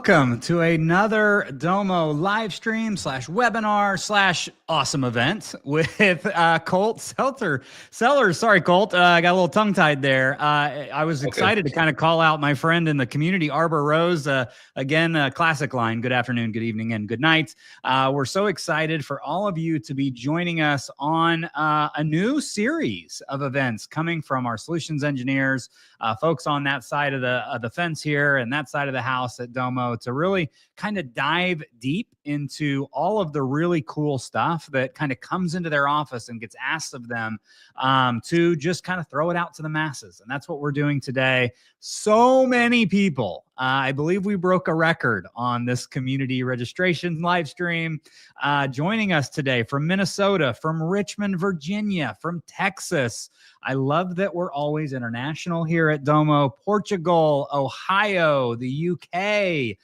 welcome to another Domo live stream slash webinar slash awesome event with Colt Sellers. Sorry, Colt, I got a little tongue tied there. I was excited to kind of call out my friend in the community, Arbor Rose. Again, classic line, good afternoon, good evening, and good night. We're so excited for all of you to be joining us on a new series of events coming from our solutions engineers, folks on that side of the fence here and that side of the house at Domo, to really kind of dive deep into all of the really cool stuff that kind of comes into their office and gets asked of them, to just kind of throw it out to the masses. And that's what we're doing today. So many people, I believe we broke a record on this community registration live stream, joining us today from Minnesota, from Richmond, Virginia, from Texas. I love that we're always international here at Domo. Portugal, Ohio, the UK.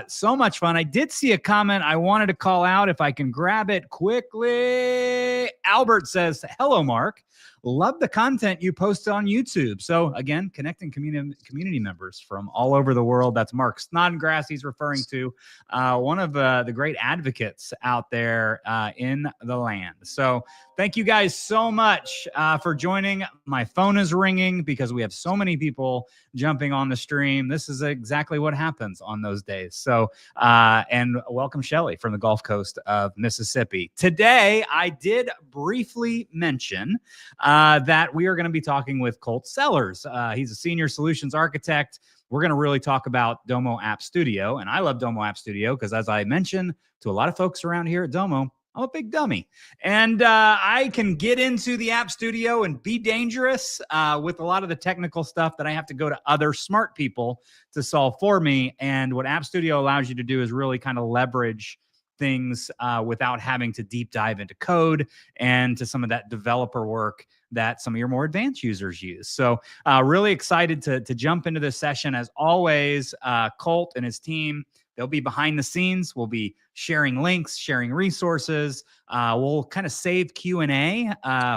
So much fun. I did see a comment I wanted to call out if I can grab it quickly. Albert says, hello, Mark. Love the content you post on YouTube. So again, connecting community members from all over the world. That's Mark Snodgrass he's referring to, one of the great advocates out there in the land. So thank you guys so much for joining. My phone is ringing because we have so many people jumping on the stream. This is exactly what happens on those days. So, and welcome Shelly from the Gulf Coast of Mississippi. Today, I did briefly mention that we are going to be talking with Colt Sellers. He's a senior solutions architect. We're going to really talk about Domo App Studio. And I love Domo App Studio because, as I mentioned to a lot of folks around here at Domo, I'm a big dummy. And I can get into the App Studio and be dangerous with a lot of the technical stuff that I have to go to other smart people to solve for me. And what App Studio allows you to do is really kind of leverage things without having to deep dive into code and to some of that developer work that some of your more advanced users use. So really excited to jump into this session. As always, Colt and his team, they'll be behind the scenes. We'll be sharing links, sharing resources. We'll kind of save Q&A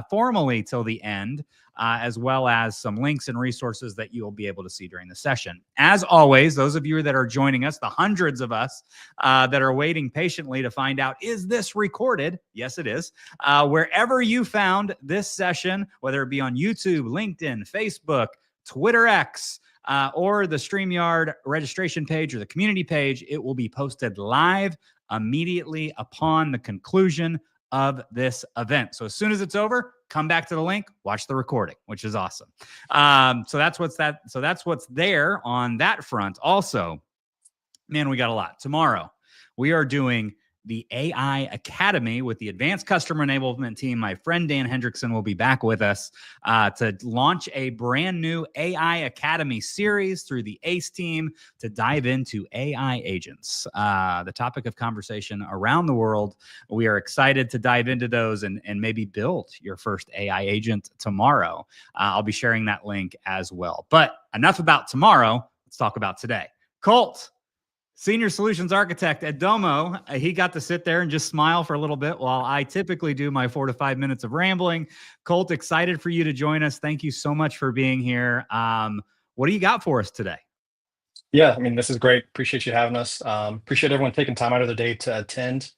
formally till the end, as well as some links and resources that you'll be able to see during the session. As always, those of you that are joining us, the hundreds of us that are waiting patiently to find out, is this recorded? Yes, it is. Wherever you found this session, whether it be on YouTube, LinkedIn, Facebook, Twitter X, or the StreamYard registration page or the community page, it will be posted live immediately upon the conclusion of this event. So as soon as it's over, come back to the link, watch the recording, which is awesome. So that's what's there on that front. Also, man, we got a lot. Tomorrow, we are doing the AI Academy with the Advanced Customer Enablement team. My friend Dan Hendrickson will be back with us to launch a brand new AI Academy series through the ACE team to dive into AI agents, the topic of conversation around the world. We are excited to dive into those and maybe build your first AI agent tomorrow. I'll be sharing that link as well. But enough about tomorrow. Let's talk about today. Colt, Senior Solutions Architect at Domo. He got to sit there and just smile for a little bit while I typically do my 4 to 5 minutes of rambling. Colt, excited for you to join us. Thank you so much for being here. What do you got for us today? Yeah, I mean, this is great. Appreciate you having us. Appreciate everyone taking time out of their day to attend.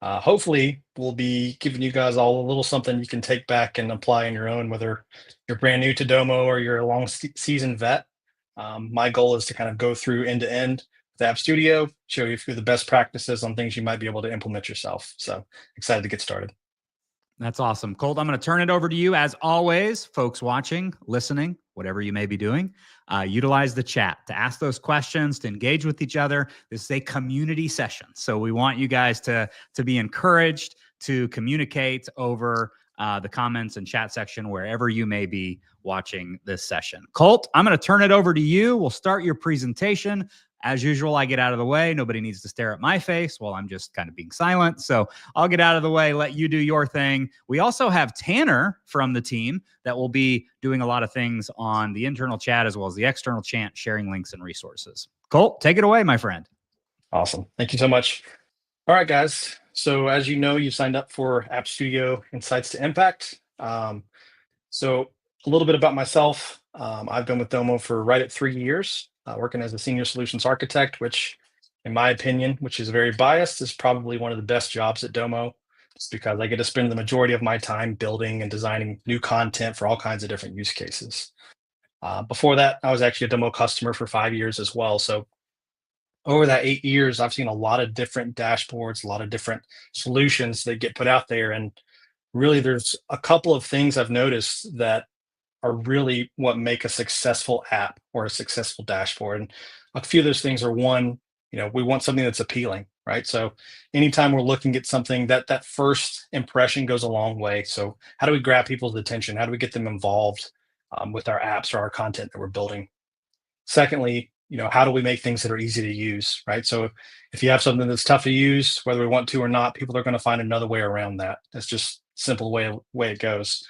Hopefully, we'll be giving you guys all a little something you can take back and apply on your own, whether you're brand new to Domo or you're a long seasoned vet. My goal is to kind of go through end to end the App Studio, show you a few of the best practices on things you might be able to implement yourself. So excited to get started. That's awesome. Colt, I'm going to turn it over to you. As always, folks watching, listening, whatever you may be doing, utilize the chat to ask those questions, to engage with each other. This is a community session. So we want you guys to be encouraged to communicate over the comments and chat section wherever you may be watching this session. Colt, I'm going to turn it over to you. We'll start your presentation. As usual, I get out of the way. Nobody needs to stare at my face while I'm just kind of being silent. So I'll get out of the way, let you do your thing. We also have Tanner from the team that will be doing a lot of things on the internal chat as well as the external chat, sharing links and resources. Colt, take it away, my friend. Awesome. Thank you so much. All right, guys. So as you know, you signed up for App Studio Insights to Impact. So a little bit about myself. I've been with Domo for right at 3 years, working as a senior solutions architect, which in my opinion, which is very biased, is probably one of the best jobs at Domo. It's because I get to spend the majority of my time building and designing new content for all kinds of different use cases. Before that, I was actually a Domo customer for 5 years as well. So over that 8 years, I've seen a lot of different dashboards, a lot of different solutions that get put out there. And really, there's a couple of things I've noticed that are really what make a successful app or a successful dashboard. And a few of those things are one, we want something that's appealing, right? So anytime we're looking at something, that first impression goes a long way. So how do we grab people's attention? How do we get them involved with our apps or our content that we're building? Secondly, how do we make things that are easy to use, right? So if you have something that's tough to use, whether we want to or not, people are going to find another way around that. That's just simple way it goes.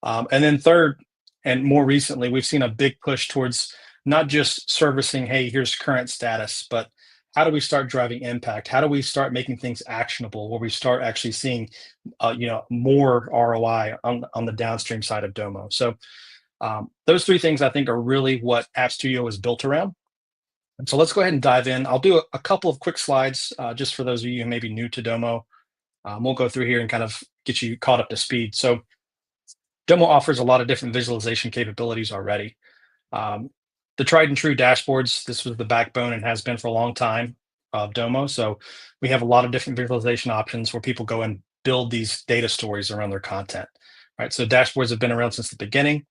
And then third, and more recently, we've seen a big push towards not just servicing, hey, here's current status, but how do we start driving impact? How do we start making things actionable where we start actually seeing, more ROI on the downstream side of Domo? So those three things I think are really what App Studio is built around. And so let's go ahead and dive in. I'll do a couple of quick slides just for those of you who may be new to Domo. We'll go through here and kind of get you caught up to speed. So Domo offers a lot of different visualization capabilities already. The tried and true dashboards, this was the backbone and has been for a long time of Domo. So we have a lot of different visualization options where people go and build these data stories around their content, right? So dashboards have been around since the beginning.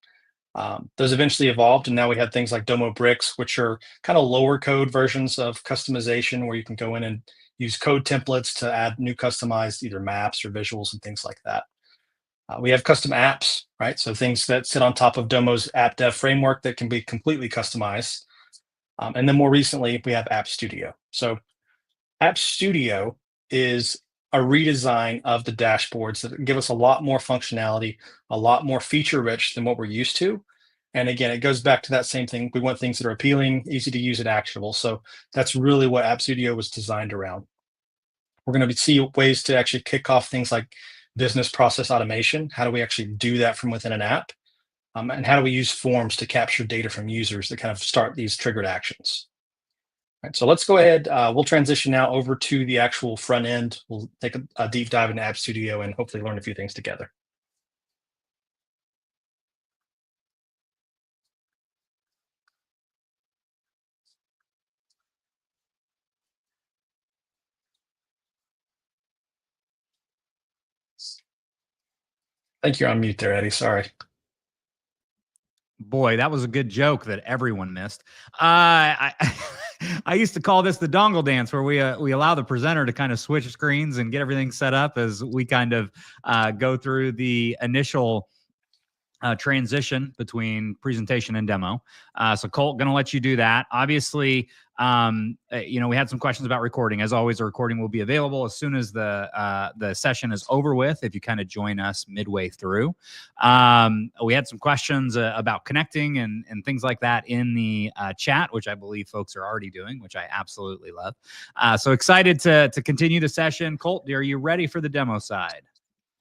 Those eventually evolved, and now we have things like Domo Bricks, which are kind of lower code versions of customization where you can go in and use code templates to add new customized either maps or visuals and things like that. We have custom apps, right? So things that sit on top of Domo's app dev framework that can be completely customized. And then more recently, we have App Studio. So App Studio is a redesign of the dashboards that give us a lot more functionality, a lot more feature rich than what we're used to. And again, it goes back to that same thing. We want things that are appealing, easy to use, and actionable. So that's really what App Studio was designed around. We're going to see ways to actually kick off things like business process automation. How do we actually do that from within an app? And how do we use forms to capture data from users to kind of start these triggered actions? Right, so let's go ahead. We'll transition now over to the actual front end. We'll take a deep dive into App Studio and hopefully learn a few things together. I think you're on mute there, Eddie. Sorry. Boy, that was a good joke that everyone missed. I I used to call this the dongle dance, where we allow the presenter to kind of switch screens and get everything set up as we kind of go through the initial transition between presentation and demo. So Colt, going to let you do that. Obviously, we had some questions about recording. As always, the recording will be available as soon as the session is over with, if you kind of join us midway through. We had some questions about connecting and things like that in the chat, which I believe folks are already doing, which I absolutely love. So excited to continue the session. Colt, are you ready for the demo side?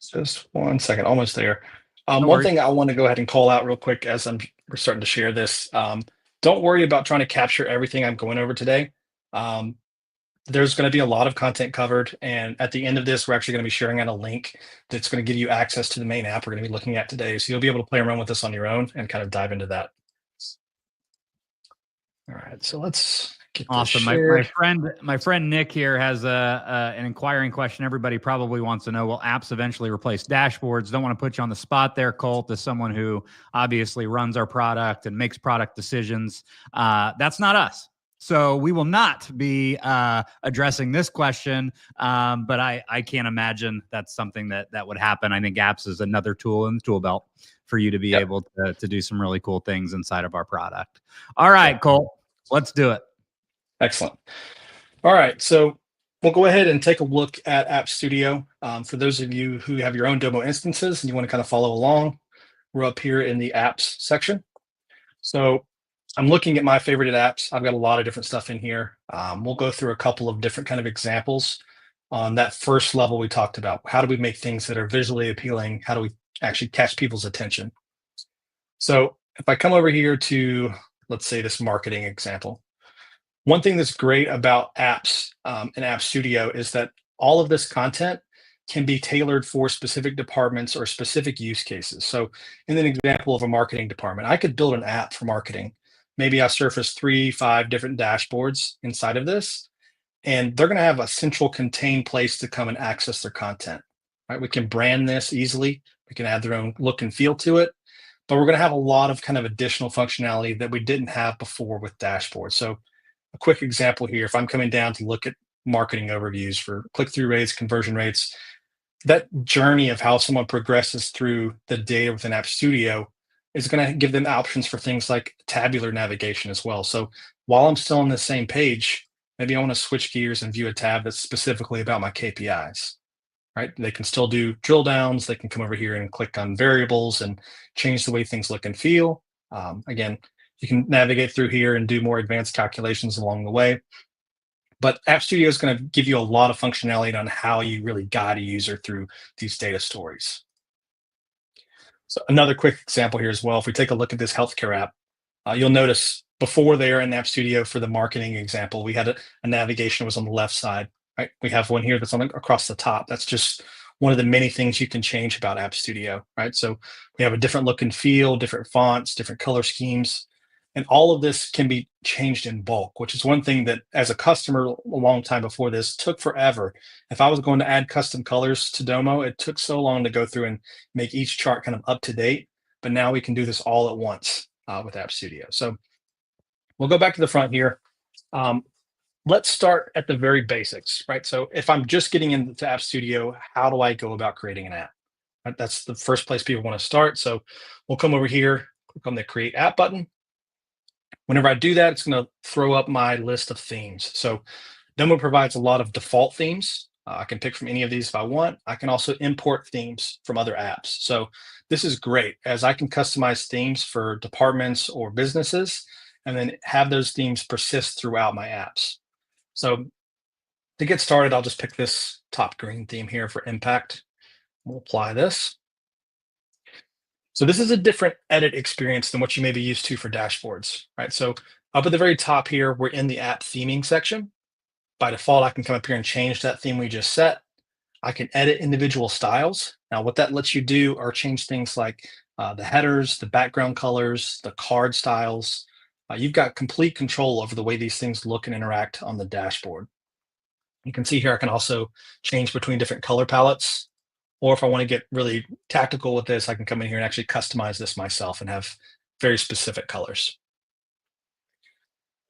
Just 1 second, almost there. One thing I want to go ahead and call out real quick as we're starting to share this. Don't worry about trying to capture everything I'm going over today. There's going to be a lot of content covered, and at the end of this, we're actually going to be sharing out a link that's going to give you access to the main app we're going to be looking at today. So you'll be able to play around with this on your own and kind of dive into that. All right, so let's get awesome. My friend Nick here has an inquiring question. Everybody probably wants to know: will apps eventually replace dashboards? Don't want to put you on the spot there, Colt, as someone who obviously runs our product and makes product decisions. That's not us. So we will not be addressing this question, but I can't imagine that's something that would happen. I think apps is another tool in the tool belt for you to be able to do some really cool things inside of our product. All right, Colt, let's do it. Excellent. All right, so we'll go ahead and take a look at App Studio. For those of you who have your own Domo instances and you want to kind of follow along, we're up here in the apps section. So I'm looking at my favorite apps. I've got a lot of different stuff in here. We'll go through a couple of different kind of examples on that first level we talked about. How do we make things that are visually appealing? How do we actually catch people's attention? So if I come over here to, let's say, this marketing example, One thing that's great about apps and App Studio is that all of this content can be tailored for specific departments or specific use cases. So, in an example of a marketing department, I could build an app for marketing. Maybe I surface 3, 5 different dashboards inside of this, and they're going to have a central contained place to come and access their content. Right? We can brand this easily. We can add their own look and feel to it, but we're going to have a lot of kind of additional functionality that we didn't have before with dashboards. So a quick example here, if I'm coming down to look at marketing overviews for click-through rates, conversion rates, that journey of how someone progresses through the data within App Studio is going to give them options for things like tabular navigation as well. So while I'm still on the same page, maybe I want to switch gears and view a tab that's specifically about my KPIs, right? They can still do drill downs. They can come over here and click on variables and change the way things look and feel. Again, you can navigate through here and do more advanced calculations along the way. But App Studio is going to give you a lot of functionality on how you really guide a user through these data stories. So another quick example here as well. If we take a look at this healthcare app, you'll notice before there in App Studio for the marketing example, we had a navigation was on the left side, right? We have one here that's on across the top. That's just one of the many things you can change about App Studio, right? So we have a different look and feel, different fonts, different color schemes. And all of this can be changed in bulk, which is one thing that as a customer a long time before this took forever. If I was going to add custom colors to Domo, it took so long to go through and make each chart kind of up to date. But now we can do this all at once with App Studio. So we'll go back to the front here. Let's start at the very basics, right? So if I'm just getting into App Studio, how do I go about creating an app? Right? That's the first place people want to start. So we'll come over here, click on the Create App button. Whenever I do that, it's going to throw up my list of themes. So Domo provides a lot of default themes. I can pick from any of these if I want. I can also import themes from other apps. So this is great as I can customize themes for departments or businesses and then have those themes persist throughout my apps. So to get started, I'll just pick this top green theme here for impact. We'll apply this. So this is a different edit experience than what you may be used to for dashboards, right? So up at the very top here, we're in the app theming section. By default, I can come up here and change that theme we just set. I can edit individual styles. Now, what that lets you do are change things like the headers, the background colors, the card styles. You've got complete control over the way these things look and interact on the dashboard. You can see here, I can also change between different color palettes. Or if I want to get really tactical with this, I can come in here and actually customize this myself and have very specific colors.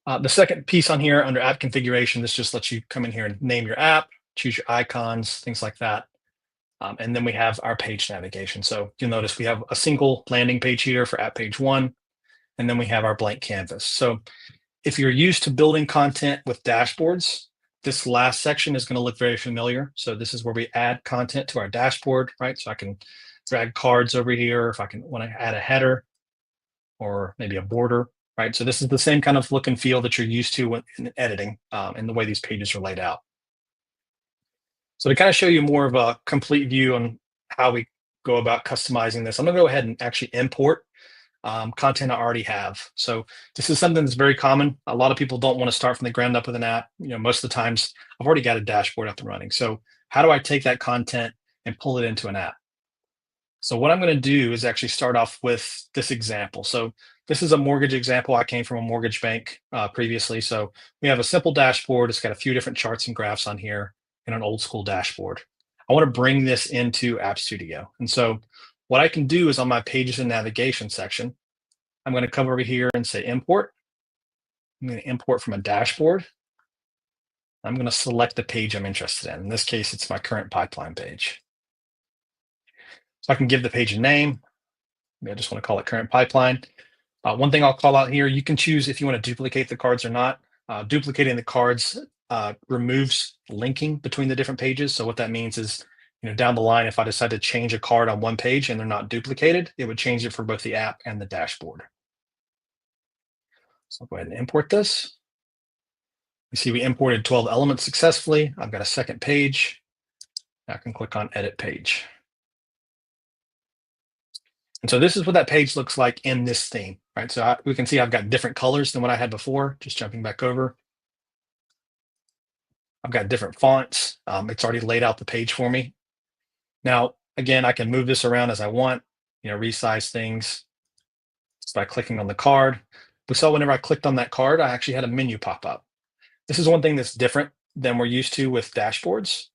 The second piece on here under app configuration, this just lets you come in here and name your app, choose your icons, things like that. And then we have our page navigation. So you'll notice we have a single landing page here for app page 1, and then we have our blank canvas. So if you're used to building content with dashboards, this last section is going to look very familiar. So this is where we add content to our dashboard, right? So I can drag cards over here if I want to add a header or maybe a border, right? So this is the same kind of look and feel that you're used to in editing and the way these pages are laid out. So to kind of show you more of a complete view on how we go about customizing this, I'm going to go ahead and actually import content I already have. So this is something that's very common. A lot of people don't want to start from the ground up with an app. Most of the times I've already got a dashboard up and running. So how do I take that content and pull it into an app? So what I'm going to do is actually start off with this example. So this is a mortgage example. I came from a mortgage bank previously. So we have a simple dashboard. It's got a few different charts and graphs on here in an old school dashboard. I want to bring this into App Studio. And so what I can do is on my pages and navigation section, I'm going to come over here and say import. I'm going to import from a dashboard. I'm going to select the page I'm interested in. In this case, it's my current pipeline page. So I can give the page a name. Maybe I just want to call it current pipeline. One thing I'll call out here, you can choose if you want to duplicate the cards or not. Duplicating the cards removes linking between the different pages. So what that means is, down the line, if I decide to change a card on one page and they're not duplicated, it would change it for both the app and the dashboard. So I'll go ahead and import this. You see we imported 12 elements successfully. I've got a second page. Now I can click on Edit Page. And so this is what that page looks like in this theme, right? So we can see I've got different colors than what I had before, just jumping back over. I've got different fonts. It's already laid out the page for me. Now, again, I can move this around as I want, resize things just by clicking on the card. We saw whenever I clicked on that card, I actually had a menu pop up. This is one thing that's different than we're used to with dashboards.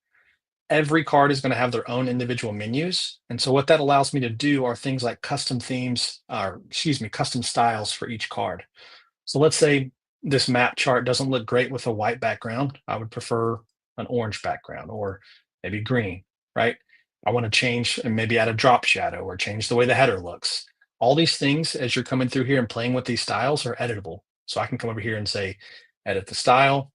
Every card is going to have their own individual menus. And so what that allows me to do are things like custom themes, or excuse me, custom styles for each card. So let's say this map chart doesn't look great with a white background. I would prefer an orange background or maybe green, right? I want to change and maybe add a drop shadow or change the way the header looks. All these things, as you're coming through here and playing with these styles, are editable. So I can come over here and say, edit the style.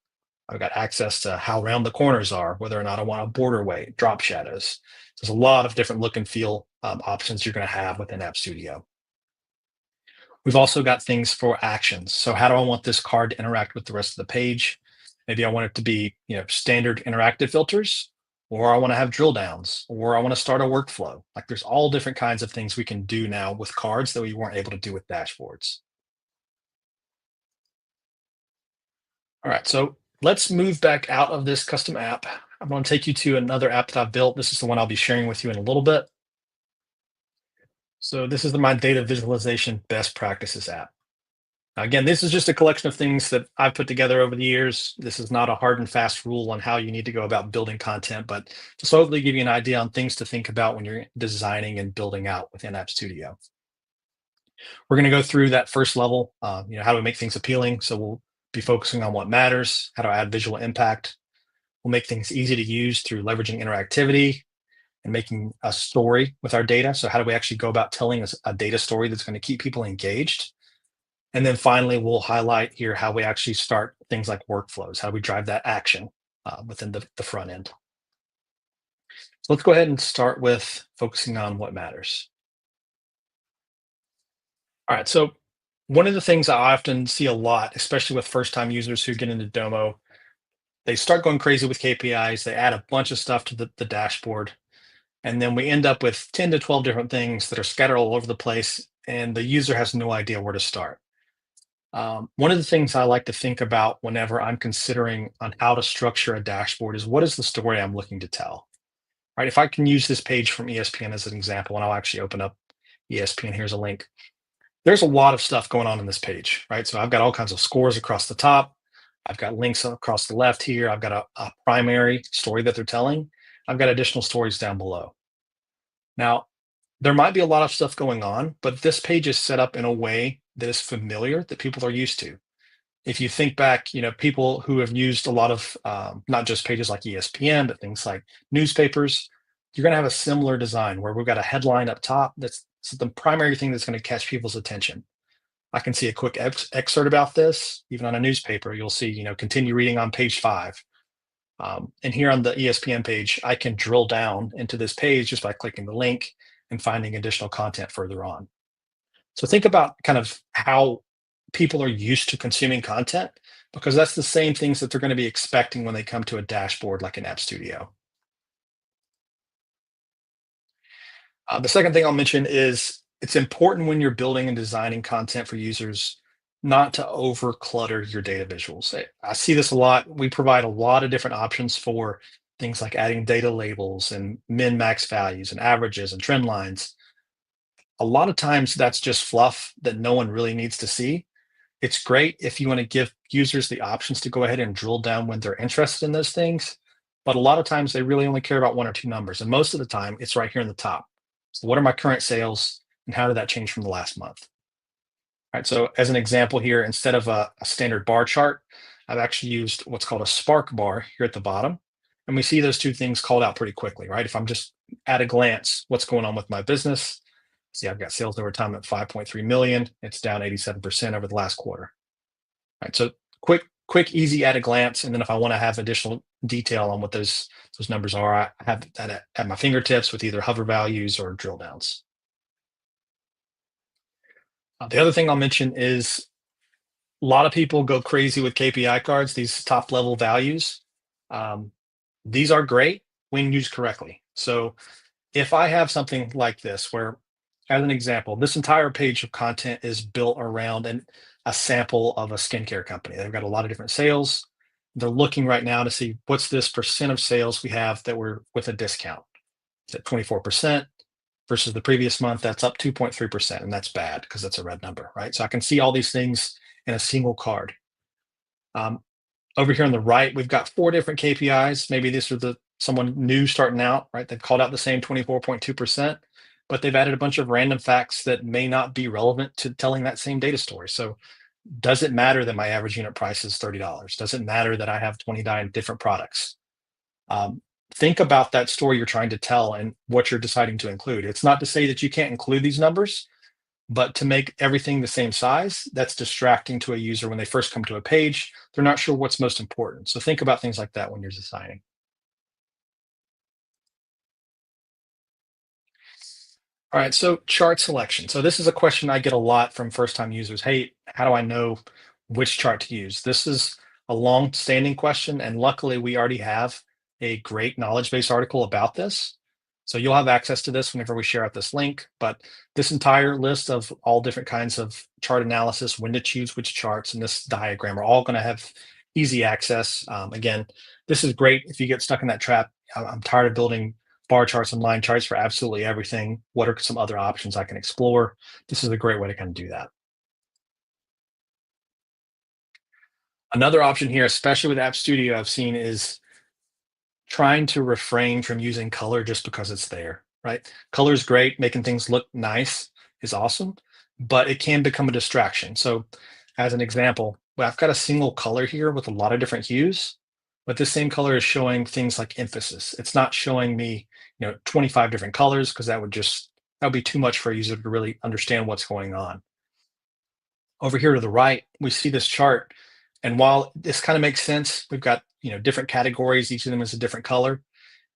I've got access to how round the corners are, whether or not I want a border weight, drop shadows. There's a lot of different look and feel options you're going to have within App Studio. We've also got things for actions. So how do I want this card to interact with the rest of the page? Maybe I want it to be, standard interactive filters, or I want to have drill downs, or I want to start a workflow. Like there's all different kinds of things we can do now with cards that we weren't able to do with dashboards. All right, so let's move back out of this custom app. I'm going to take you to another app that I've built. This is the one I'll be sharing with you in a little bit. So this is my data visualization best practices app. Now, again, this is just a collection of things that I've put together over the years. This is not a hard and fast rule on how you need to go about building content, but just hopefully give you an idea on things to think about when you're designing and building out within App Studio. We're going to go through that first level, how do we make things appealing? So we'll be focusing on what matters, how to add visual impact. We'll make things easy to use through leveraging interactivity and making a story with our data. So how do we actually go about telling a data story that's going to keep people engaged? And then finally, we'll highlight here how we actually start things like workflows, how we drive that action within the front end. So let's go ahead and start with focusing on what matters. All right, so one of the things I often see a lot, especially with first-time users who get into Domo, they start going crazy with KPIs. They add a bunch of stuff to the dashboard, and then we end up with 10 to 12 different things that are scattered all over the place, and the user has no idea where to start. One of the things I like to think about whenever I'm considering on how to structure a dashboard is what is the story I'm looking to tell, right? If I can use this page from ESPN as an example, and I'll actually open up ESPN, here's a link. There's a lot of stuff going on in this page, right? So I've got all kinds of scores across the top. I've got links across the left here. I've got a primary story that they're telling. I've got additional stories down below. Now, there might be a lot of stuff going on, but this page is set up in a way that is familiar, that people are used to. If you think back, people who have used a lot of not just pages like ESPN, but things like newspapers, you're going to have a similar design where we've got a headline up top that's the primary thing that's going to catch people's attention. I can see a quick excerpt about this. Even on a newspaper, you'll see, continue reading on page 5. And here on the ESPN page, I can drill down into this page just by clicking the link and finding additional content further on. So think about kind of how people are used to consuming content, because that's the same things that they're going to be expecting when they come to a dashboard like an App Studio. The second thing I'll mention is it's important when you're building and designing content for users not to over clutter your data visuals. I see this a lot. We provide a lot of different options for things like adding data labels and min max values and averages and trend lines. A lot of times that's just fluff that no one really needs to see. It's great if you want to give users the options to go ahead and drill down when they're interested in those things. But a lot of times they really only care about one or two numbers. And most of the time it's right here in the top. So what are my current sales and how did that change from the last month? All right, so as an example here, instead of a standard bar chart, I've actually used what's called a spark bar here at the bottom. And we see those two things called out pretty quickly, right? If I'm just at a glance, what's going on with my business? See, I've got sales over time at 5.3 million. It's down 87% over the last quarter. All right, so quick, easy at a glance. And then if I want to have additional detail on what those numbers are, I have that at my fingertips with either hover values or drill downs. The other thing I'll mention is a lot of people go crazy with KPI cards, these top level values. These are great when used correctly. So if I have something like this, where, as an example, this entire page of content is built around a sample of a skincare company. They've got a lot of different sales. They're looking right now to see what's this percent of sales we have that were with a discount. It's at 24% versus the previous month, that's up 2.3%. And that's bad because that's a red number, right? So I can see all these things in a single card. Um, Over here on the right, we've got 4 different KPIs. Maybe these are someone new starting out, right? They've called out the same 24.2%, but they've added a bunch of random facts that may not be relevant to telling that same data story. So does it matter that my average unit price is $30? Does it matter that I have 29 different products? Um, think about that story you're trying to tell and what you're deciding to include. It's not to say that you can't include these numbers, but to make everything the same size, that's distracting to a user when they first come to a page. They're not sure what's most important. So think about things like that when you're designing. All right, so chart selection. So this is a question I get a lot from first-time users. Hey, how do I know which chart to use? This is a long-standing question, and luckily we already have a great knowledge base article about this. So you'll have access to this whenever we share out this link, but this entire list of all different kinds of chart analysis, when to choose which charts, and this diagram are all going to have easy access. Again, this is great if you get stuck in that trap. I'm tired of building bar charts and line charts for absolutely everything. What are some other options I can explore? This is a great way to kind of do that. Another option here, especially with App Studio, I've seen is trying to refrain from using color just because it's there, right? Color is great, making things look nice is awesome, but it can become a distraction. So, as an example, well, I've got a single color here with a lot of different hues, but this same color is showing things like emphasis. It's not showing me, 25 different colors because that would be too much for a user to really understand what's going on. Over here to the right, we see this chart. And while this kind of makes sense, we've got different categories, each of them is a different color.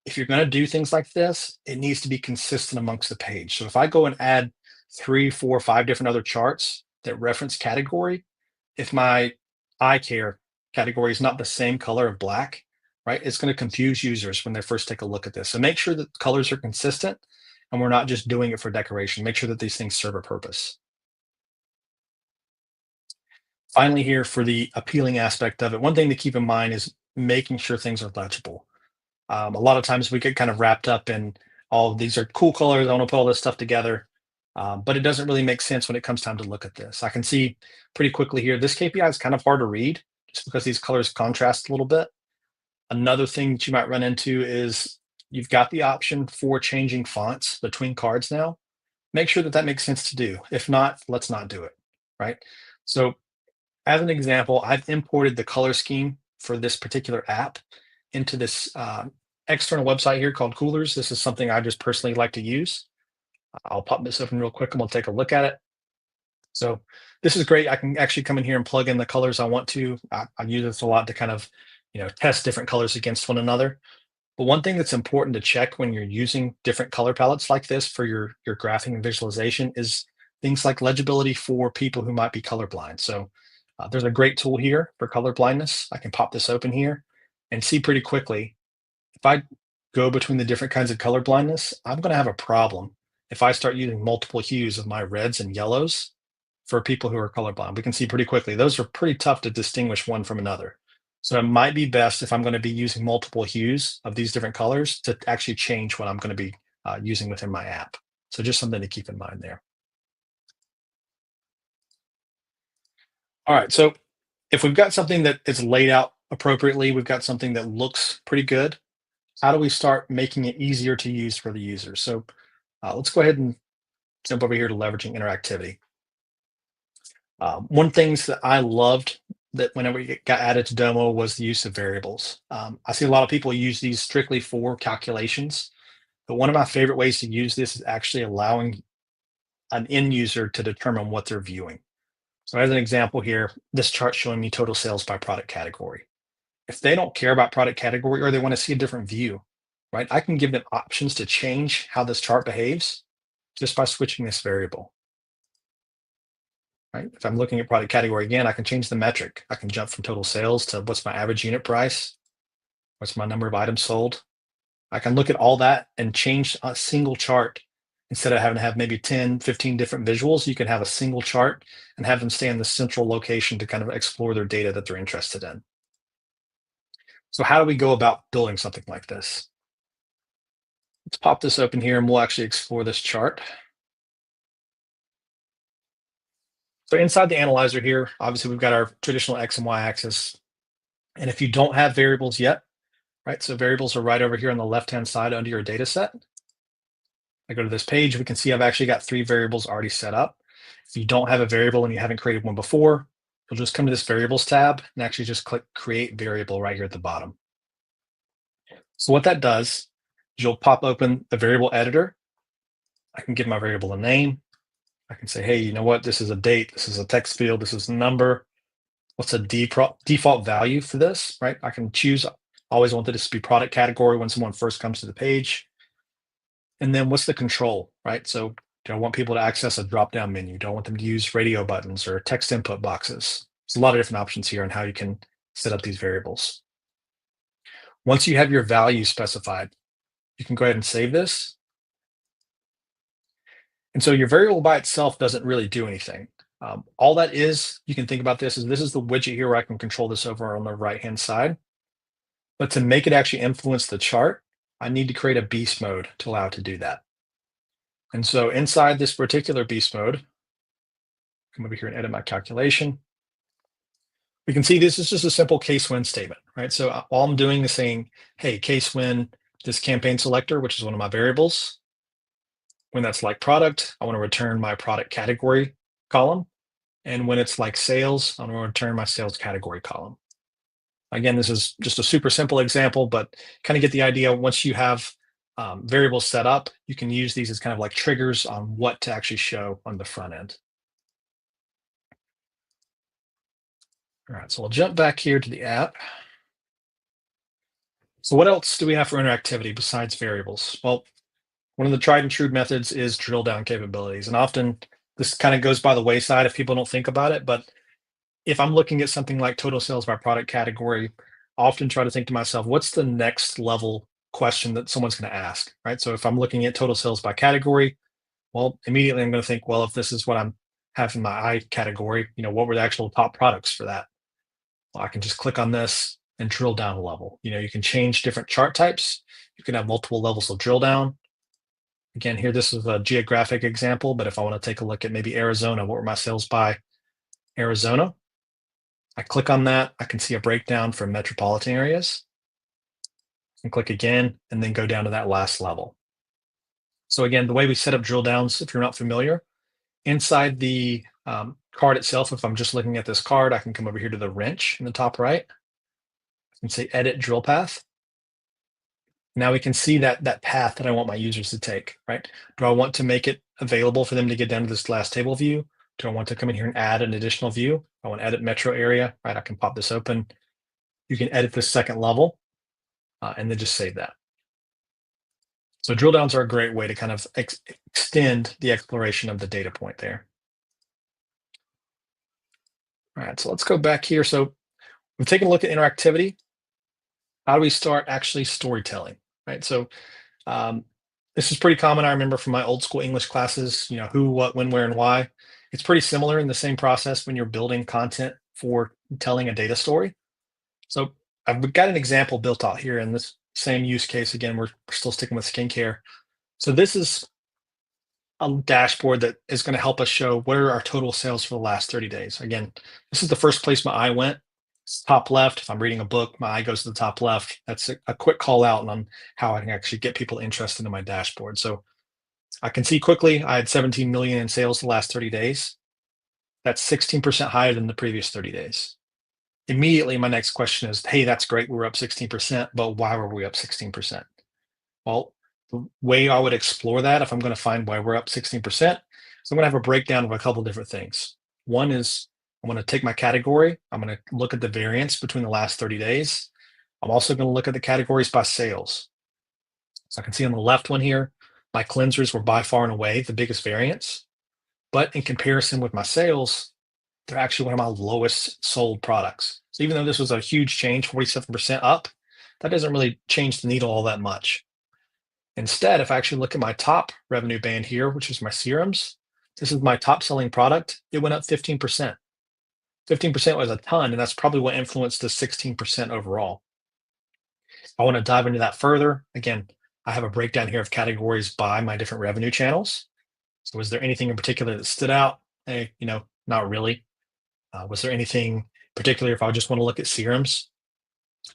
If you're going to do things like this, it needs to be consistent amongst the page. So if I go and add 3, 4, 5 different other charts that reference category, if my eye care category is not the same color of black, right, it's going to confuse users when they first take a look at this. So make sure that colors are consistent and we're not just doing it for decoration. Make sure that these things serve a purpose. Finally, here for the appealing aspect of it, one thing to keep in mind is making sure things are legible. A lot of times we get kind of wrapped up in all of these are cool colors. I want to put all this stuff together, but it doesn't really make sense when it comes time to look at this. I can see pretty quickly here, this KPI is kind of hard to read just because these colors contrast a little bit. Another thing that you might run into is you've got the option for changing fonts between cards now. Make sure that that makes sense to do. If not, let's not do it, right? So as an example, I've imported the color scheme for this particular app into this external website here called Coolers. This is something I just personally like to use. I'll pop this open real quick and we'll take a look at it. So this is great. I can actually come in here and plug in the colors I want to. I use this a lot to kind of, test different colors against one another. But one thing that's important to check when you're using different color palettes like this for your graphing and visualization is things like legibility for people who might be colorblind. So there's a great tool here for color blindness. I can pop this open here and see pretty quickly. If I go between the different kinds of color blindness, I'm going to have a problem if I start using multiple hues of my reds and yellows for people who are colorblind. We can see pretty quickly. Those are pretty tough to distinguish one from another. So it might be best if I'm going to be using multiple hues of these different colors to actually change what I'm going to be using within my app. So just something to keep in mind there. All right, so if we've got something that is laid out appropriately, we've got something that looks pretty good, how do we start making it easier to use for the user? So let's go ahead and jump over here to leveraging interactivity. One things that I loved that whenever it got added to Domo was the use of variables. I see a lot of people use these strictly for calculations, but one of my favorite ways to use this is actually allowing an end user to determine what they're viewing. So as an example here, this chart showing me total sales by product category. If they don't care about product category or they want to see a different view, right? I can give them options to change how this chart behaves just by switching this variable, right? If I'm looking at product category again, I can change the metric. I can jump from total sales to what's my average unit price, what's my number of items sold. I can look at all that and change a single chart. Instead of having to have maybe 10, 15 different visuals, you can have a single chart and have them stay in the central location to kind of explore their data that they're interested in. So how do we go about building something like this? Let's pop this open here and we'll actually explore this chart. So inside the analyzer here, obviously we've got our traditional X and Y axis. And if you don't have variables yet, right? So variables are right over here on the left-hand side under your data set. I go to this page, we can see I've actually got 3 variables already set up. If you don't have a variable and you haven't created one before, you'll just come to this variables tab and actually just click create variable right here at the bottom. So what that does is you'll pop open the variable editor. I can give my variable a name. I can say, hey, you know what? This is a date. This is a text field. This is a number. What's a default value for this, right? I can choose, always want this to be product category when someone first comes to the page. And then what's the control, right? So do I want people to access a drop-down menu? Do I want them to use radio buttons or text input boxes? There's a lot of different options here on how you can set up these variables. Once you have your value specified, you can go ahead and save this. And so your variable by itself doesn't really do anything. All that is, you can think about this is the widget here where I can control this over on the right-hand side. But to make it actually influence the chart, I need to create a beast mode to allow it to do that. And so inside this particular beast mode, come over here and edit my calculation. We can see this is just a simple case when statement, right? So all I'm doing is saying, hey, case when this campaign selector, which is one of my variables, when that's like product, I want to return my product category column. And when it's like sales, I'm going to return my sales category column. Again, this is just a super simple example, but kind of get the idea. Once you have variables set up, you can use these as kind of like triggers on what to actually show on the front end. All right, so we'll jump back here to the app. So what else do we have for interactivity besides variables? Well, one of the tried and true methods is drill down capabilities. And often this kind of goes by the wayside if people don't think about it. But if I'm looking at something like total sales by product category, I often try to think to myself, what's the next level question that someone's going to ask, right? So if I'm looking at total sales by category, well, immediately I'm going to think, well, if this is what I'm having my I category, what were the actual top products for that? Well, I can just click on this and drill down a level. You can change different chart types. You can have multiple levels of drill down. Again, here, this is a geographic example, but if I want to take a look at maybe Arizona, what were my sales by Arizona? I click on that. I can see a breakdown for metropolitan areas. And click again, and then go down to that last level. So again, the way we set up drill downs, if you're not familiar, inside the card itself, if I'm just looking at this card, I can come over here to the wrench in the top right and say edit drill path. Now we can see that path that I want my users to take, right? Do I want to make it available for them to get down to this last table view? Do I want to come in here and add an additional view? I want to edit metro area, right? I can pop this open. You can edit this second level and then just save that. So drill downs are a great way to kind of extend the exploration of the data point there. All right, so let's go back here. So we've taken a look at interactivity. How do we start actually storytelling, right? So this is pretty common. I remember from my old school English classes, who, what, when, where, and why. It's pretty similar in the same process when you're building content for telling a data story. So I've got an example built out here in this same use case. Again, we're still sticking with skincare. So this is a dashboard that is going to help us show what are our total sales for the last 30 days. Again, this is the first place my eye went. It's top left. If I'm reading a book, my eye goes to the top left. That's a quick call out on how I can actually get people interested in my dashboard. So I can see quickly I had 17 million in sales the last 30 days. That's 16% higher than the previous 30 days. Immediately, my next question is, hey, that's great. We're up 16%, but why were we up 16%? Well, the way I would explore that, if I'm going to find why we're up 16%, so I'm going to have a breakdown of a couple of different things. One is I'm going to take my category. I'm going to look at the variance between the last 30 days. I'm also going to look at the categories by sales. So I can see on the left one here, my cleansers were by far and away the biggest variance. But in comparison with my sales, they're actually one of my lowest sold products. So even though this was a huge change, 47% up, that doesn't really change the needle all that much. Instead, if I actually look at my top revenue band here, which is my serums, this is my top selling product, it went up 15%. 15% was a ton, and that's probably what influenced the 16% overall. I want to dive into that further. Again, I have a breakdown here of categories by my different revenue channels. So was there anything in particular that stood out? Hey, not really. Was there anything particular if I just want to look at serums?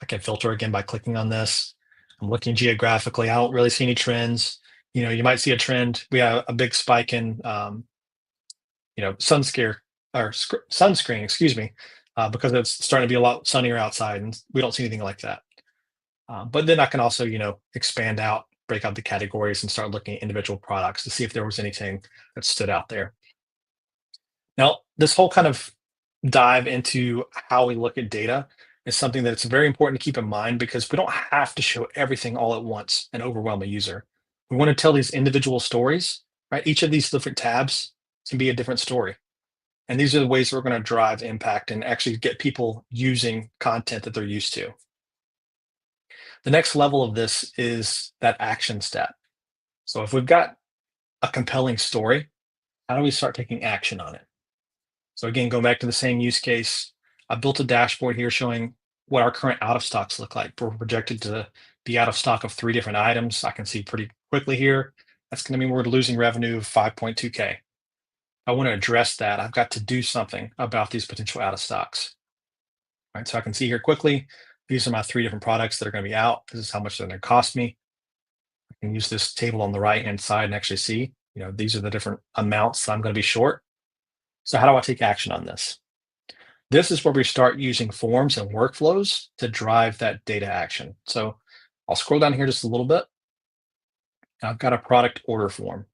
I can filter again by clicking on this. I'm looking geographically. I don't really see any trends. You might see a trend. We have a big spike in, sunscreen, excuse me, because it's starting to be a lot sunnier outside, and we don't see anything like that. But then I can also, expand out, break out the categories, and start looking at individual products to see if there was anything that stood out there. Now, this whole kind of dive into how we look at data is something that it's very important to keep in mind because we don't have to show everything all at once and overwhelm a user. We want to tell these individual stories, right? Each of these different tabs can be a different story. And these are the ways we're going to drive impact and actually get people using content that they're used to. The next level of this is that action step. So if we've got a compelling story, how do we start taking action on it? So again, going back to the same use case, I built a dashboard here showing what our current out of stocks look like. We're projected to be out of stock of 3 different items. I can see pretty quickly here. That's going to mean we're losing revenue of 5.2K. I want to address that. I've got to do something about these potential out of stocks. All right, so I can see here quickly, these are my 3 different products that are going to be out. This is how much they're going to cost me. I can use this table on the right-hand side and actually see, these are the different amounts that I'm going to be short. So how do I take action on this? This is where we start using forms and workflows to drive that data action. So I'll scroll down here just a little bit. I've got a product order form.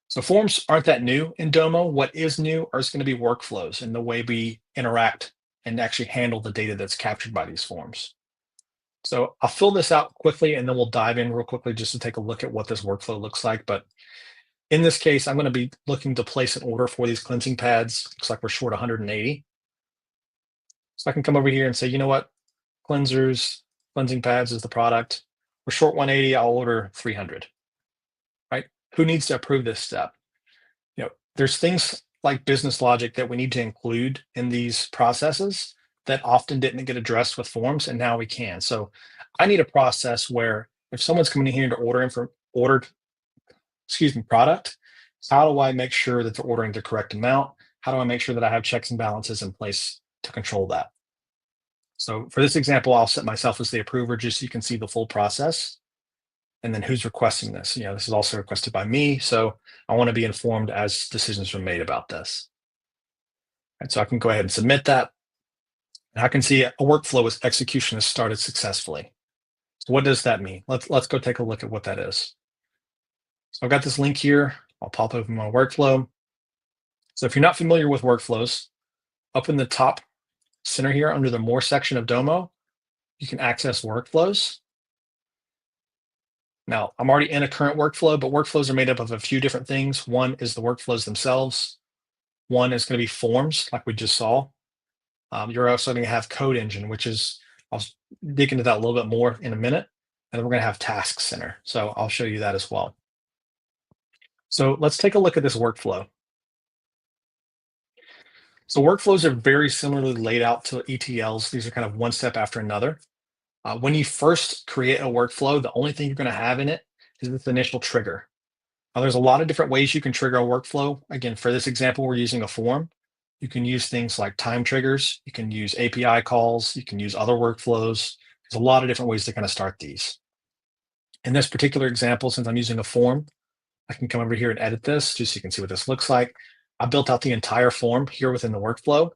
So forms aren't that new in Domo. What is new is going to be workflows and the way we interact and actually handle the data that's captured by these forms. So I'll fill this out quickly and then we'll dive in real quickly just to take a look at what this workflow looks like. But in this case, I'm going to be looking to place an order for these cleansing pads. Looks like we're short 180. So I can come over here and say, you know what? Cleansing pads is the product. We're short 180. I'll order 300. Right? Who needs to approve this step? There's things like business logic that we need to include in these processes that often didn't get addressed with forms, and now we can. So I need a process where if someone's coming in here to product, how do I make sure that they're ordering the correct amount? How do I make sure that I have checks and balances in place to control that? So for this example, I'll set myself as the approver just so you can see the full process. And then who's requesting this? This is also requested by me. So I want to be informed as decisions are made about this. And so I can go ahead and submit that. And I can see a workflow with execution has started successfully. So what does that mean? Let's go take a look at what that is. So I've got this link here. I'll pop open my workflow. So if you're not familiar with workflows, up in the top center here under the More section of Domo, you can access workflows. Now, I'm already in a current workflow, but workflows are made up of a few different things. One is the workflows themselves. One is going to be forms, like we just saw. You're also going to have Code Engine, which is, I'll dig into that a little bit more in a minute. And then we're going to have Task Center. So I'll show you that as well. So let's take a look at this workflow. So workflows are very similarly laid out to ETLs. These are kind of one step after another. When you first create a workflow, the only thing you're going to have in it is this initial trigger. Now, there's a lot of different ways you can trigger a workflow. Again, for this example, we're using a form. You can use things like time triggers. You can use API calls. You can use other workflows. There's a lot of different ways to kind of start these. In this particular example, since I'm using a form, I can come over here and edit this just so you can see what this looks like. I built out the entire form here within the workflow.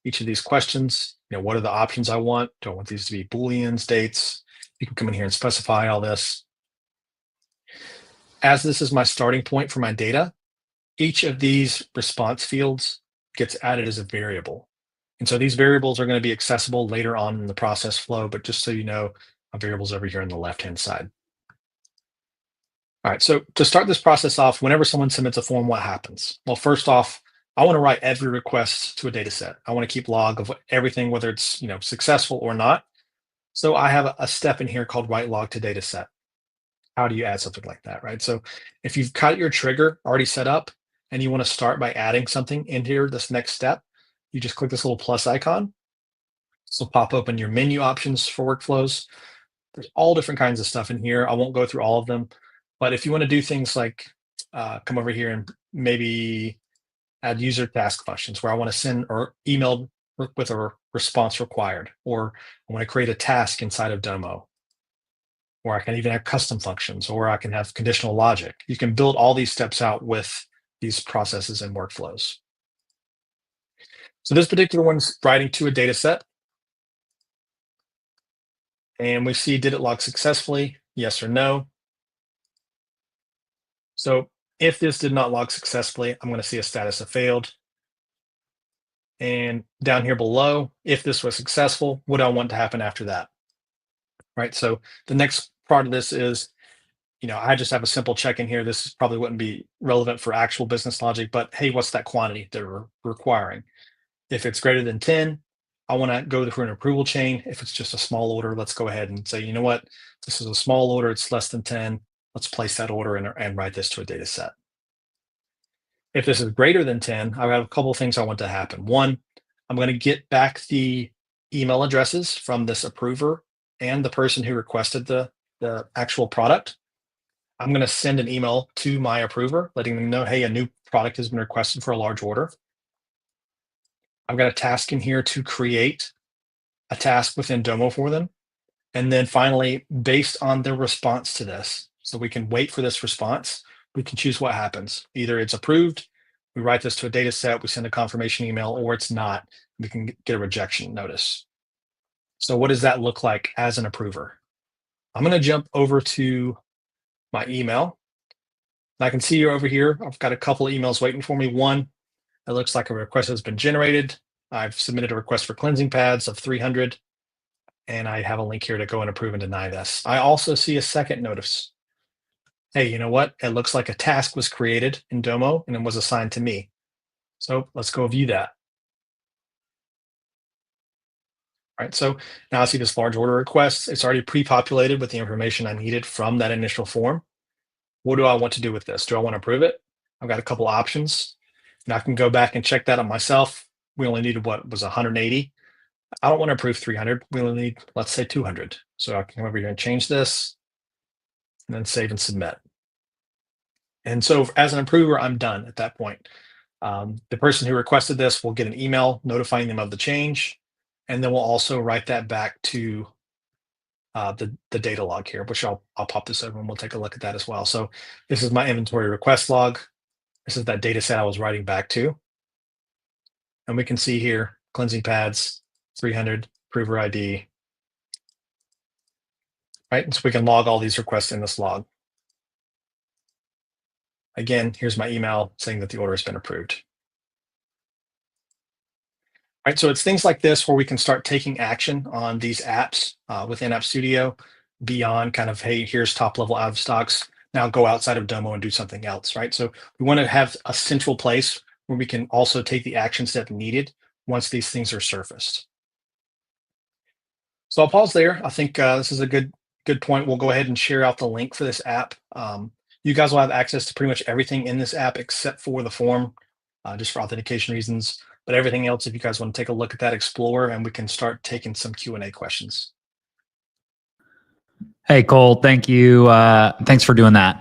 Each of these questions, what are the options I want? Do I want these to be Booleans, dates? You can come in here and specify all this. As this is my starting point for my data, each of these response fields gets added as a variable. And so these variables are going to be accessible later on in the process flow, but just so you know, a variable's over here on the left-hand side. All right, so to start this process off, whenever someone submits a form, what happens? Well, first off, I want to write every request to a data set. I want to keep log of everything, whether it's successful or not. So I have a step in here called write log to data set. How do you add something like that, right? So if you've got your trigger already set up and you want to start by adding something in here, this next step, you just click this little plus icon. This will pop open your menu options for workflows. There's all different kinds of stuff in here. I won't go through all of them, but if you want to do things like come over here and maybe add user task functions where I want to send or email with a response required, or I want to create a task inside of Domo, or I can even have custom functions, or I can have conditional logic. You can build all these steps out with these processes and workflows. So this particular one's writing to a data set. And we see, did it log successfully? Yes or no. So if this did not log successfully, I'm going to see a status of failed. And down here below, if this was successful, what do I want to happen after that? Right. So the next part of this is, I just have a simple check in here. This probably wouldn't be relevant for actual business logic, but hey, what's that quantity that we're requiring? If it's greater than 10, I want to go through an approval chain. If it's just a small order, let's go ahead and say, you know what, this is a small order, it's less than 10. Let's place that order and write this to a data set. If this is greater than 10, I have a couple of things I want to happen. One, I'm going to get back the email addresses from this approver and the person who requested the actual product. I'm going to send an email to my approver, letting them know, hey, a new product has been requested for a large order. I've got a task in here to create a task within Domo for them. And then finally, based on their response to this, so we can wait for this response, we can choose what happens. Either it's approved, we write this to a data set, we send a confirmation email, or it's not, we can get a rejection notice. So what does that look like as an approver? I'm going to jump over to my email. I can see over here, I've got a couple of emails waiting for me. One, it looks like a request has been generated. I've submitted a request for cleansing pads of 300, and I have a link here to go and approve and deny this. I also see a second notice. Hey, you know what? It looks like a task was created in Domo and it was assigned to me. So let's go view that. All right, so now I see this large order request. It's already pre-populated with the information I needed from that initial form. What do I want to do with this? Do I want to approve it? I've got a couple options. And I can go back and check that on myself. We only needed what was 180. I don't want to approve 300. We only need, let's say 200. So I can come over here and change this and then save and submit. And so as an approver, I'm done at that point. The person who requested this will get an email notifying them of the change. And then we'll also write that back to the data log here, which I'll pop this over and we'll take a look at that as well. So this is my inventory request log. This is that data set I was writing back to. And we can see here, cleansing pads, 300, approver ID. Right, and so we can log all these requests in this log. Again, here's my email saying that the order has been approved. Right, so it's things like this where we can start taking action on these apps within App Studio beyond kind of, hey, here's top level out of stocks. Now go outside of Domo and do something else, right? So we want to have a central place where we can also take the action step needed once these things are surfaced. So I'll pause there. I think this is a good point. We'll go ahead and share out the link for this app. You guys will have access to pretty much everything in this app except for the form, just for authentication reasons. But everything else, if you guys want to take a look at that, explore, and we can start taking some Q&A questions. Hey, Cole, thank you. Thanks for doing that.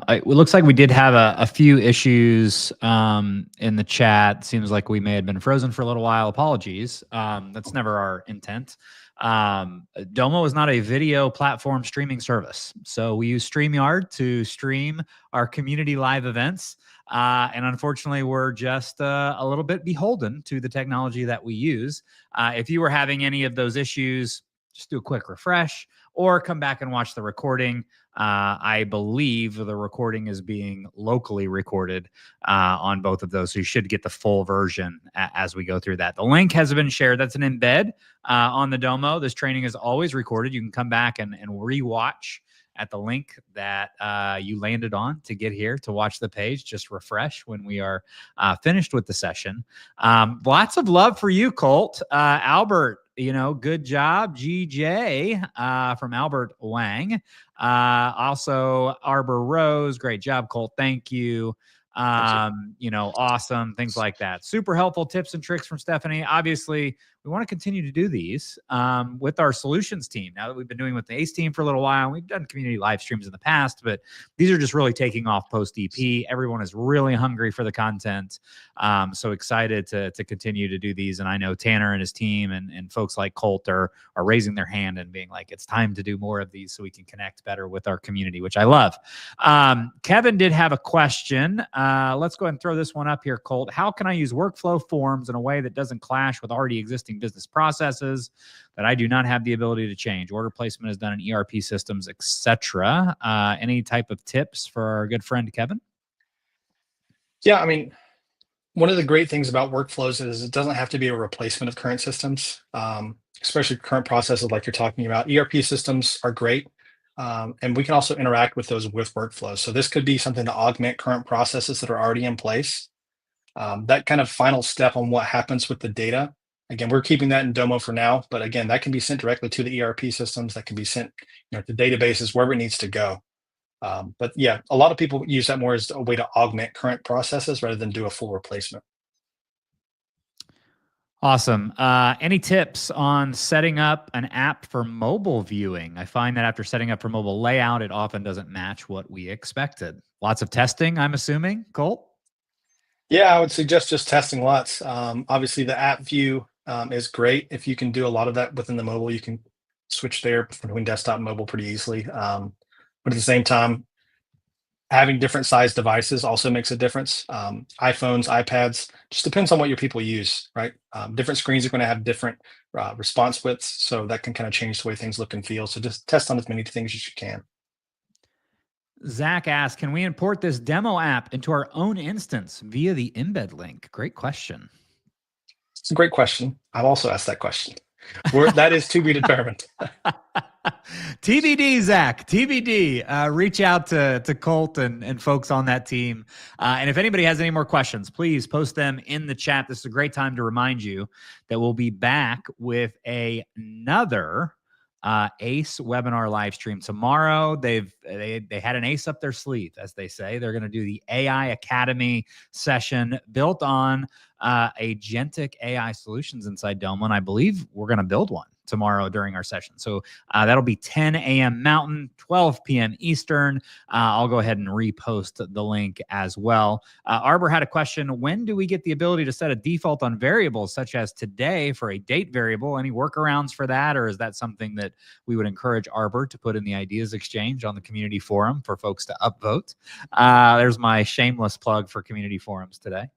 It looks like we did have a few issues in the chat. Seems like we may have been frozen for a little while. Apologies. That's never our intent. Domo is not a video platform streaming service. So we use StreamYard to stream our community live events. And unfortunately, we're just a little bit beholden to the technology that we use. If you were having any of those issues, just do a quick refresh or come back and watch the recording. I believe the recording is being locally recorded on both of those. So you should get the full version as we go through that. The link has been shared. That's an embed on the Domo. This training is always recorded. You can come back and rewatch at the link that you landed on to get here to watch the page. Just refresh when we are finished with the session. Lots of love for you, Colt. Albert, good job. GJ from Albert Wang. Also, Arbor Rose, great job, Colt. Thank you. Awesome. Things like that. Super helpful tips and tricks from Stephanie. Obviously, we want to continue to do these with our solutions team. Now that we've been doing with the ACE team for a little while, we've done community live streams in the past, but these are just really taking off post EP. Everyone is really hungry for the content. So excited to continue to do these. And I know Tanner and his team and folks like Colt are raising their hand and being like, it's time to do more of these so we can connect better with our community, which I love. Kevin did have a question. Let's go ahead and throw this one up here, Colt. How can I use workflow forms in a way that doesn't clash with already existing business processes that I do not have the ability to change? Order placement is done in ERP systems, etc. Any type of tips for our good friend Kevin? Yeah, I mean, one of the great things about workflows is it doesn't have to be a replacement of current systems, especially current processes like you're talking about. ERP systems are great, and we can also interact with those with workflows. So this could be something to augment current processes that are already in place. That kind of final step on what happens with the data. Again, we're keeping that in Domo for now, but again, that can be sent directly to the ERP systems. That can be sent, to databases, wherever it needs to go. But yeah, a lot of people use that more as a way to augment current processes rather than do a full replacement. Awesome. Any tips on setting up an app for mobile viewing? I find that after setting up for mobile layout, it often doesn't match what we expected. Lots of testing, I'm assuming, Colt? Yeah, I would suggest just testing lots. Obviously, the app view is great. If you can do a lot of that within the mobile, you can switch there between desktop and mobile pretty easily. But at the same time, having different size devices also makes a difference. iPhones, iPads, just depends on what your people use, right? Different screens are going to have different response widths, so that can kind of change the way things look and feel. So just test on as many things as you can. Zach asked, can we import this demo app into our own instance via the embed link? Great question. It's a great question. I've also asked that question. That is to be determined. TBD, Zach, TBD. Reach out to Colt and folks on that team. And if anybody has any more questions, please post them in the chat. This is a great time to remind you that we'll be back with another ACE webinar live stream tomorrow. They had an ace up their sleeve, as they say. They're going to do the AI Academy session built on agentic AI solutions inside Domo, and I believe we're going to build one tomorrow during our session. So that'll be 10 a.m. Mountain, 12 p.m. Eastern. I'll go ahead and repost the link as well. Arbor had a question. When do we get the ability to set a default on variables such as today for a date variable? Any workarounds for that? Or is that something that we would encourage Arbor to put in the ideas exchange on the community forum for folks to upvote? There's my shameless plug for community forums today.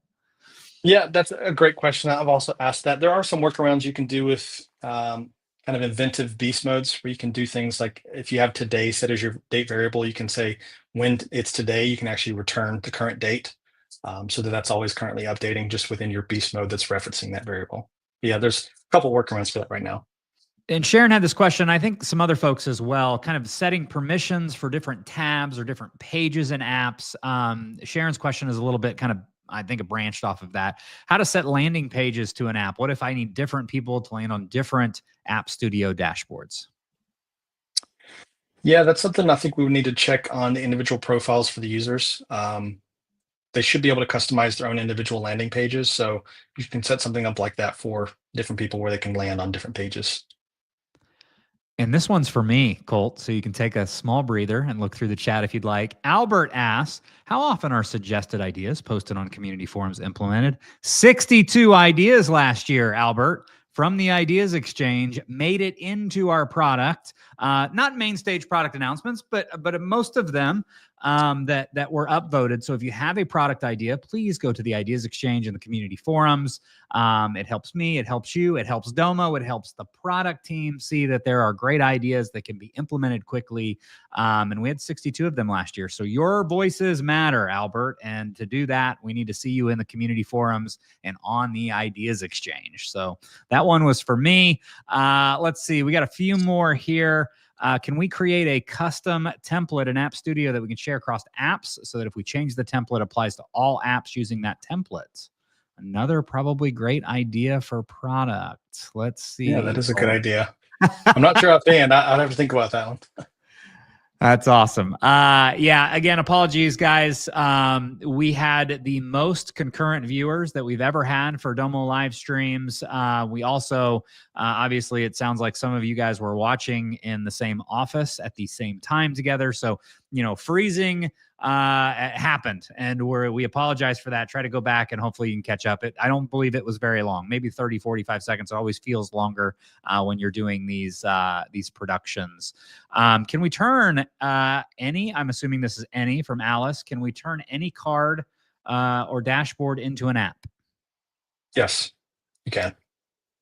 Yeah, that's a great question. I've also asked that. There are some workarounds you can do with kind of inventive beast modes where you can do things like if you have today set as your date variable, you can say when it's today, you can actually return the current date so that that's always currently updating just within your beast mode that's referencing that variable. Yeah, there's a couple workarounds for that right now. And Sharon had this question, I think some other folks as well, kind of setting permissions for different tabs or different pages and apps. Sharon's question is a little bit kind of, I think, it branched off of that. How to set landing pages to an app. What if I need different people to land on different App Studio dashboards? Yeah, that's something I think we would need to check on the individual profiles for the users. They should be able to customize their own individual landing pages. So you can set something up like that for different people where they can land on different pages. And this one's for me, Colt, so you can take a small breather and look through the chat if you'd like. Albert asks, how often are suggested ideas posted on community forums implemented? 62 ideas last year, Albert, from the Ideas Exchange, made it into our product. Not main stage product announcements, but most of them that were upvoted. So if you have a product idea, please go to the Ideas Exchange in the community forums. It helps me, it helps you, it helps Domo, it helps the product team see that there are great ideas that can be implemented quickly. And we had 62 of them last year. So your voices matter, Albert. And to do that, we need to see you in the community forums and on the Ideas Exchange. So that one was for me. Let's see, we got a few more here. Can we create a custom template in App Studio that we can share across apps so that if we change the template, it applies to all apps using that template? Another probably great idea for product. Let's see. Yeah, that is a good idea. I'm not sure offhand. I'd have to think about that one. That's awesome. Yeah, again, apologies, guys. We had the most concurrent viewers that we've ever had for Domo live streams. We also, obviously, it sounds like some of you guys were watching in the same office at the same time together. So, freezing happened, and we apologize for that. Try to go back and hopefully you can catch up. I don't believe it was very long, maybe 30, 45 seconds. It always feels longer when you're doing these productions. Can we turn any, I'm assuming this is any from Alice, can we turn any card or dashboard into an app? Yes, you can.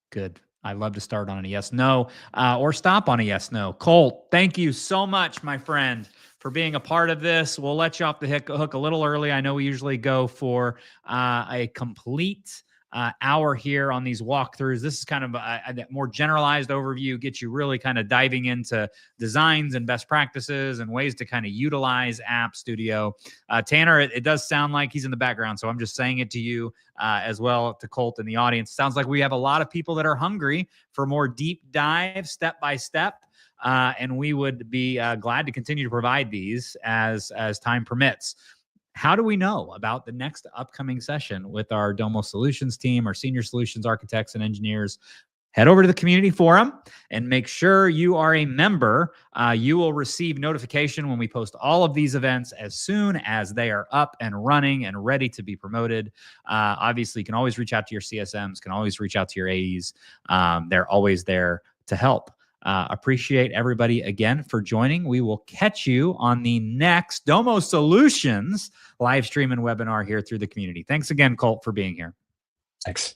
Good. I love to start on a yes, no, or stop on a yes, no. Colt, thank you so much, my friend, for being a part of this. We'll let you off the hook a little early. I know we usually go for a complete hour here on these walkthroughs. This is kind of a more generalized overview, get you really kind of diving into designs and best practices and ways to kind of utilize App Studio. Tanner, it does sound like he's in the background, so I'm just saying it to you as well, to Colt in the audience. Sounds like we have a lot of people that are hungry for more deep dive, step by step. And we would be glad to continue to provide these as time permits. How do we know about the next upcoming session with our Domo Solutions team, our senior solutions architects and engineers? Head over to the community forum and make sure you are a member. You will receive notification when we post all of these events as soon as they are up and running and ready to be promoted. Obviously, you can always reach out to your CSMs, can always reach out to your AEs. They're always there to help. Appreciate everybody again for joining. We will catch you on the next Domo Solutions live stream and webinar here through the community. Thanks again, Colt, for being here. Thanks.